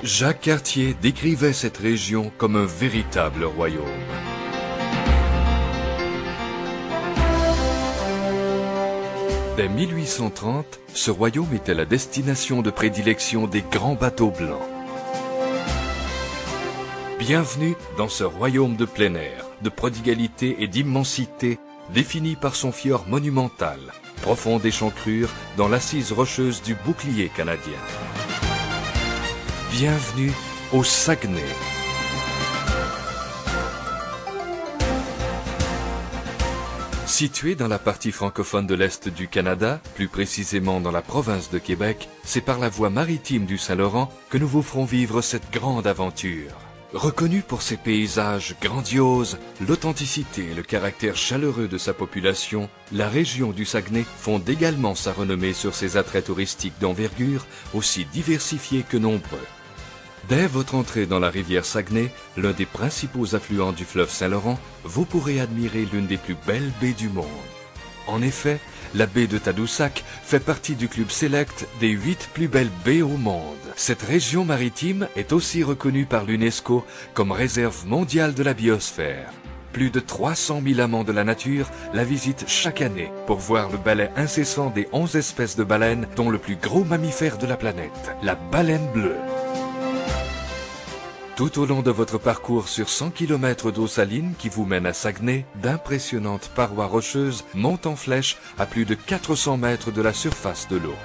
Jacques Cartier décrivait cette région comme un véritable royaume. Dès 1830, ce royaume était la destination de prédilection des grands bateaux blancs. Bienvenue dans ce royaume de plein air, de prodigalité et d'immensité, défini par son fjord monumental, profonde échancrure dans l'assise rocheuse du bouclier canadien. Bienvenue au Saguenay. Situé dans la partie francophone de l'Est du Canada, plus précisément dans la province de Québec, c'est par la voie maritime du Saint-Laurent que nous vous ferons vivre cette grande aventure. Reconnue pour ses paysages grandioses, l'authenticité et le caractère chaleureux de sa population, la région du Saguenay fonde également sa renommée sur ses attraits touristiques d'envergure, aussi diversifiés que nombreux. Dès votre entrée dans la rivière Saguenay, l'un des principaux affluents du fleuve Saint-Laurent, vous pourrez admirer l'une des plus belles baies du monde. En effet, la baie de Tadoussac fait partie du club select des 8 plus belles baies au monde. Cette région maritime est aussi reconnue par l'UNESCO comme réserve mondiale de la biosphère. Plus de 300 000 amants de la nature la visitent chaque année pour voir le balai incessant des 11 espèces de baleines, dont le plus gros mammifère de la planète, la baleine bleue. Tout au long de votre parcours sur 100 km d'eau saline qui vous mène à Saguenay, d'impressionnantes parois rocheuses montent en flèche à plus de 400 mètres de la surface de l'eau.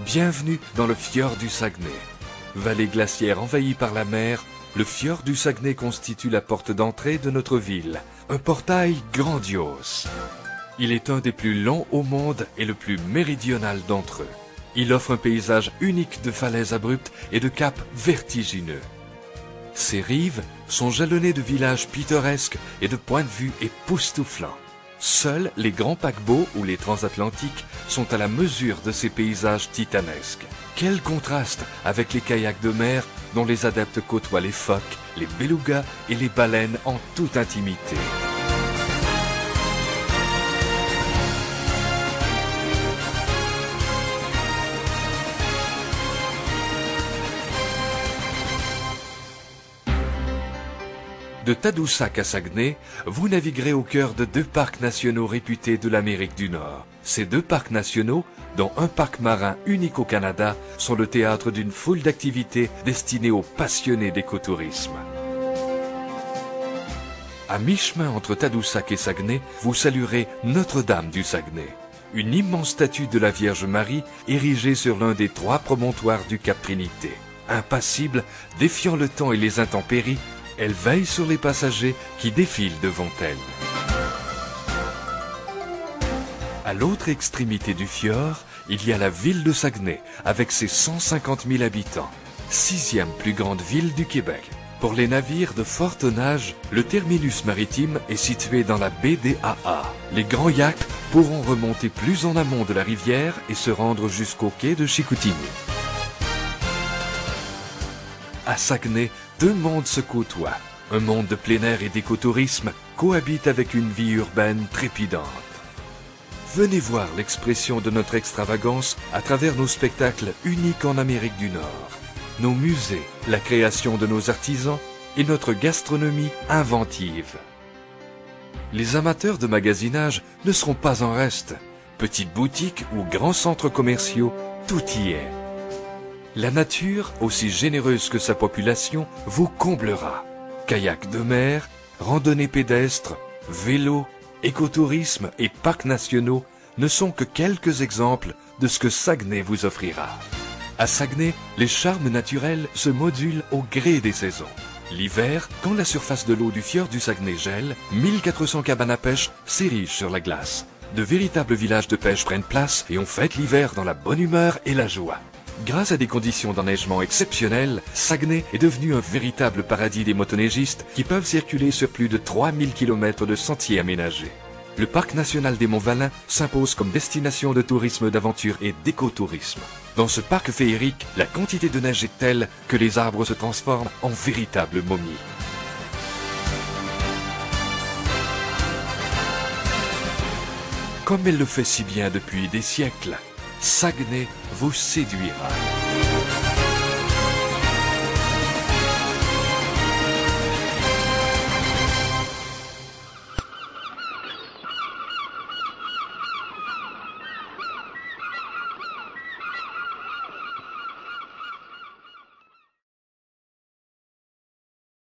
Bienvenue dans le fjord du Saguenay. Vallée glaciaire envahie par la mer, le fjord du Saguenay constitue la porte d'entrée de notre ville, un portail grandiose. Il est un des plus longs au monde et le plus méridional d'entre eux. Il offre un paysage unique de falaises abruptes et de caps vertigineux. Ses rives sont jalonnées de villages pittoresques et de points de vue époustouflants. Seuls les grands paquebots ou les transatlantiques sont à la mesure de ces paysages titanesques. Quel contraste avec les kayaks de mer dont les adeptes côtoient les phoques, les belugas et les baleines en toute intimité. De Tadoussac à Saguenay, vous naviguerez au cœur de 2 parcs nationaux réputés de l'Amérique du Nord. Ces 2 parcs nationaux, dont un parc marin unique au Canada, sont le théâtre d'une foule d'activités destinées aux passionnés d'écotourisme. À mi-chemin entre Tadoussac et Saguenay, vous saluerez Notre-Dame du Saguenay, une immense statue de la Vierge Marie érigée sur l'un des 3 promontoires du Cap Trinité. Impassible, défiant le temps et les intempéries, elle veille sur les passagers qui défilent devant elle. À l'autre extrémité du fjord, il y a la ville de Saguenay, avec ses 150 000 habitants, 6e plus grande ville du Québec. Pour les navires de fort tonnage, le terminus maritime est situé dans la baie des AA. Les grands yachts pourront remonter plus en amont de la rivière et se rendre jusqu'au quai de Chicoutimi. À Saguenay, 2 mondes se côtoient. Un monde de plein air et d'écotourisme cohabite avec une vie urbaine trépidante. Venez voir l'expression de notre extravagance à travers nos spectacles uniques en Amérique du Nord, nos musées, la création de nos artisans et notre gastronomie inventive. Les amateurs de magasinage ne seront pas en reste. Petites boutiques ou grands centres commerciaux, tout y est. La nature, aussi généreuse que sa population, vous comblera. Kayak de mer, randonnées pédestres, vélo, écotourisme et parcs nationaux ne sont que quelques exemples de ce que Saguenay vous offrira. À Saguenay, les charmes naturels se modulent au gré des saisons. L'hiver, quand la surface de l'eau du fjord du Saguenay gèle, 1400 cabanes à pêche s'érigent sur la glace. De véritables villages de pêche prennent place et on fête l'hiver dans la bonne humeur et la joie. Grâce à des conditions d'enneigement exceptionnelles, Saguenay est devenu un véritable paradis des motoneigistes qui peuvent circuler sur plus de 3000 km de sentiers aménagés. Le parc national des Monts-Valin s'impose comme destination de tourisme d'aventure et d'écotourisme. Dans ce parc féerique, la quantité de neige est telle que les arbres se transforment en véritables momies. Comme elle le fait si bien depuis des siècles, Saguenay vous séduira.